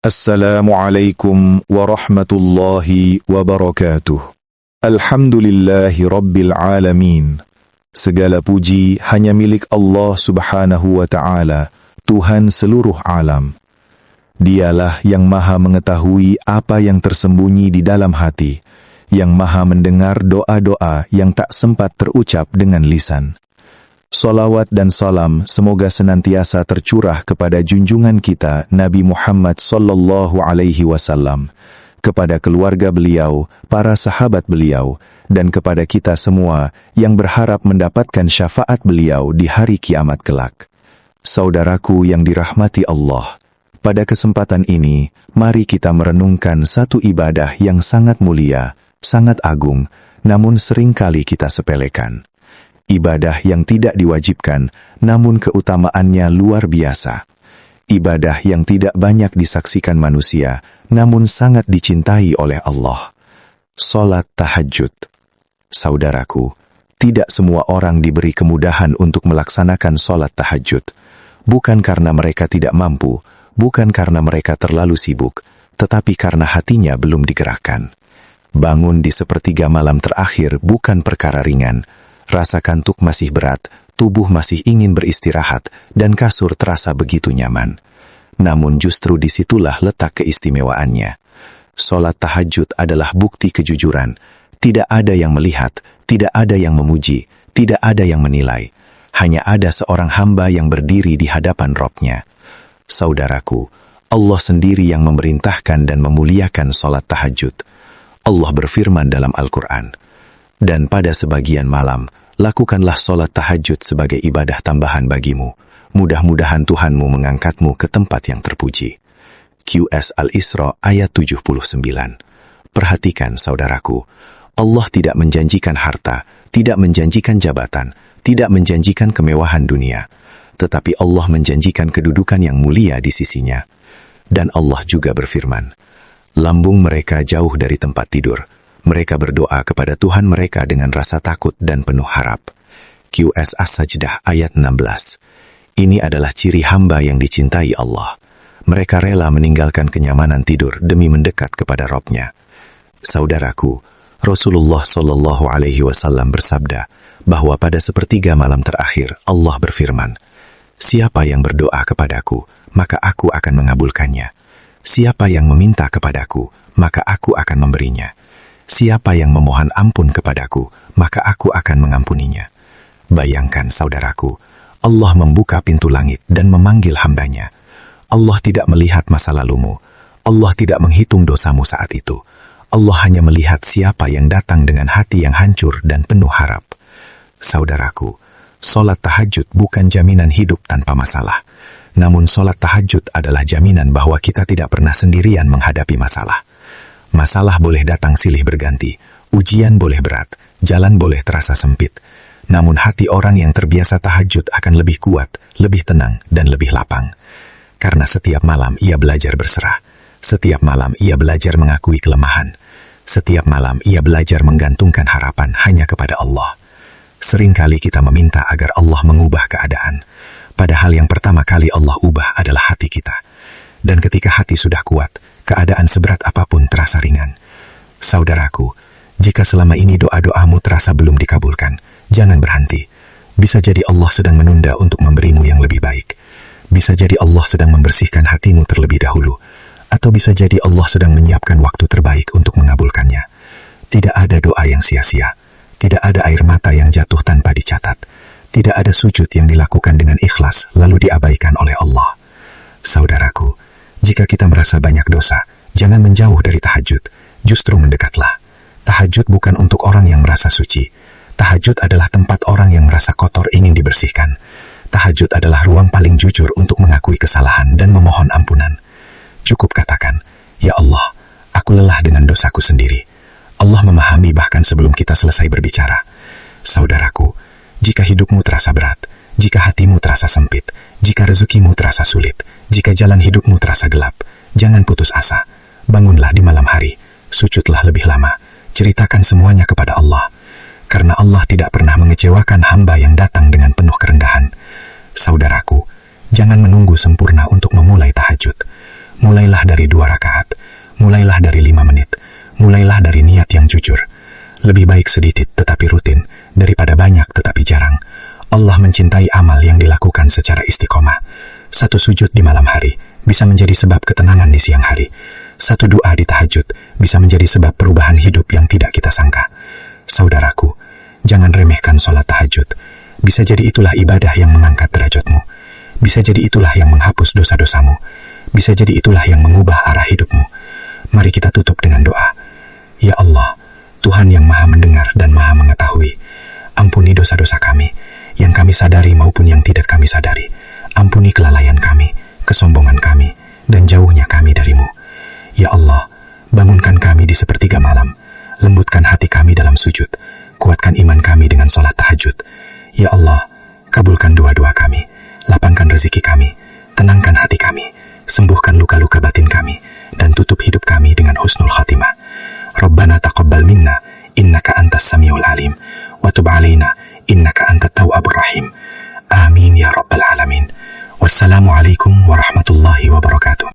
Assalamualaikum warahmatullahi wabarakatuh. Alhamdulillahi rabbil alamin. Segala puji hanya milik Allah subhanahu wa ta'ala, Tuhan seluruh alam. Dialah yang maha mengetahui apa yang tersembunyi di dalam hati, yang maha mendengar doa-doa yang tak sempat terucap dengan lisan. Salawat dan salam semoga senantiasa tercurah kepada junjungan kita Nabi Muhammad sallallahu alaihi wasallam, kepada keluarga beliau, para sahabat beliau, dan kepada kita semua yang berharap mendapatkan syafaat beliau di hari kiamat kelak. Saudaraku yang dirahmati Allah, pada kesempatan ini, mari kita merenungkan satu ibadah yang sangat mulia, sangat agung, namun seringkali kita sepelekan. Ibadah yang tidak diwajibkan, namun keutamaannya luar biasa. Ibadah yang tidak banyak disaksikan manusia, namun sangat dicintai oleh Allah. Salat tahajud. Saudaraku, tidak semua orang diberi kemudahan untuk melaksanakan salat tahajud. Bukan karena mereka tidak mampu, bukan karena mereka terlalu sibuk, tetapi karena hatinya belum digerakkan. Bangun di sepertiga malam terakhir bukan perkara ringan. Rasa kantuk masih berat, tubuh masih ingin beristirahat, dan kasur terasa begitu nyaman. Namun justru disitulah letak keistimewaannya. Salat tahajud adalah bukti kejujuran. Tidak ada yang melihat, tidak ada yang memuji, tidak ada yang menilai. Hanya ada seorang hamba yang berdiri di hadapan Rabb-Nya. Saudaraku, Allah sendiri yang memerintahkan dan memuliakan salat tahajud. Allah berfirman dalam Al-Quran, dan pada sebagian malam, lakukanlah salat tahajud sebagai ibadah tambahan bagimu. Mudah-mudahan Tuhanmu mengangkatmu ke tempat yang terpuji. QS Al-Isra ayat 79. Perhatikan saudaraku, Allah tidak menjanjikan harta, tidak menjanjikan jabatan, tidak menjanjikan kemewahan dunia, tetapi Allah menjanjikan kedudukan yang mulia di sisinya. Dan Allah juga berfirman, lambung mereka jauh dari tempat tidur. Mereka berdoa kepada Tuhan mereka dengan rasa takut dan penuh harap. QS As-Sajdah ayat 16. Ini adalah ciri hamba yang dicintai Allah. Mereka rela meninggalkan kenyamanan tidur demi mendekat kepada Rabb-Nya. Saudaraku, Rasulullah sallallahu alaihi wasallam bersabda bahwa pada sepertiga malam terakhir Allah berfirman, siapa yang berdoa kepadaku, maka aku akan mengabulkannya. Siapa yang meminta kepadaku, maka aku akan memberinya. Siapa yang memohon ampun kepadaku, maka aku akan mengampuninya. Bayangkan saudaraku, Allah membuka pintu langit dan memanggil hambanya. Allah tidak melihat masa lalumu. Allah tidak menghitung dosamu saat itu. Allah hanya melihat siapa yang datang dengan hati yang hancur dan penuh harap. Saudaraku, salat tahajud bukan jaminan hidup tanpa masalah. Namun salat tahajud adalah jaminan bahwa kita tidak pernah sendirian menghadapi masalah. Masalah boleh datang silih berganti, ujian boleh berat, jalan boleh terasa sempit. Namun hati orang yang terbiasa tahajud akan lebih kuat, lebih tenang, dan lebih lapang. Karena setiap malam ia belajar berserah. Setiap malam ia belajar mengakui kelemahan. Setiap malam ia belajar menggantungkan harapan hanya kepada Allah. Seringkali kita meminta agar Allah mengubah keadaan. Padahal yang pertama kali Allah ubah adalah hati kita. Dan ketika hati sudah kuat, keadaan seberat apapun terasa ringan. Saudaraku, jika selama ini doa-doamu terasa belum dikabulkan, jangan berhenti. Bisa jadi Allah sedang menunda untuk memberimu yang lebih baik. Bisa jadi Allah sedang membersihkan hatimu terlebih dahulu. Atau bisa jadi Allah sedang menyiapkan waktu terbaik untuk mengabulkannya. Tidak ada doa yang sia-sia. Tidak ada air mata yang jatuh tanpa dicatat. Tidak ada sujud yang dilakukan dengan ikhlas lalu diabaikan oleh Allah. Saudaraku, jika kita merasa banyak dosa, jangan menjauh dari tahajud, justru mendekatlah. Tahajud bukan untuk orang yang merasa suci. Tahajud adalah tempat orang yang merasa kotor ingin dibersihkan. Tahajud adalah ruang paling jujur untuk mengakui kesalahan dan memohon ampunan. Cukup katakan, ya Allah, aku lelah dengan dosaku sendiri. Allah memahami bahkan sebelum kita selesai berbicara. Saudaraku, jika hidupmu terasa berat, jika hatimu terasa sempit, jika rezekimu terasa sulit, jika jalan hidupmu terasa gelap, jangan putus asa. Bangunlah di malam hari, sujudlah lebih lama, ceritakan semuanya kepada Allah. Karena Allah tidak pernah mengecewakan hamba yang datang dengan penuh kerendahan. Saudaraku, jangan menunggu sempurna untuk memulai tahajud. Mulailah dari 2 rakaat, mulailah dari 5 menit, mulailah dari niat yang jujur. Lebih baik sedikit tetapi rutin, daripada banyak tetapi jarang. Allah mencintai amal yang dilakukan secara istiqomah. 1 sujud di malam hari bisa menjadi sebab ketenangan di siang hari. 1 doa di tahajud bisa menjadi sebab perubahan hidup yang tidak kita sangka. Saudaraku, jangan remehkan sholat tahajud. Bisa jadi itulah ibadah yang mengangkat derajatmu. Bisa jadi itulah yang menghapus dosa-dosamu. Bisa jadi itulah yang mengubah arah hidupmu. Mari kita tutup dengan doa. Ya Allah, Tuhan yang maha mendengar dan maha mengetahui, ampuni dosa-dosa kami, yang kami sadari maupun yang tidak kami sadari. Ampuni kelalaian kami, kesombongan kami, dan jauhnya kami darimu. Ya Allah, bangunkan kami di sepertiga malam, lembutkan hati kami dalam sujud, kuatkan iman kami dengan sholat tahajud. Ya Allah, kabulkan doa-doa kami, lapangkan rezeki kami, tenangkan hati kami, sembuhkan luka-luka batin kami, dan tutup hidup kami dengan husnul khatimah. Rabbana taqabbal minna, innaka antas samiul alim, wa tub alaina, innaka antat tawwabur rahim. Amin ya rabbal alamin. Wassalamualaikum warahmatullahi wabarakatuh.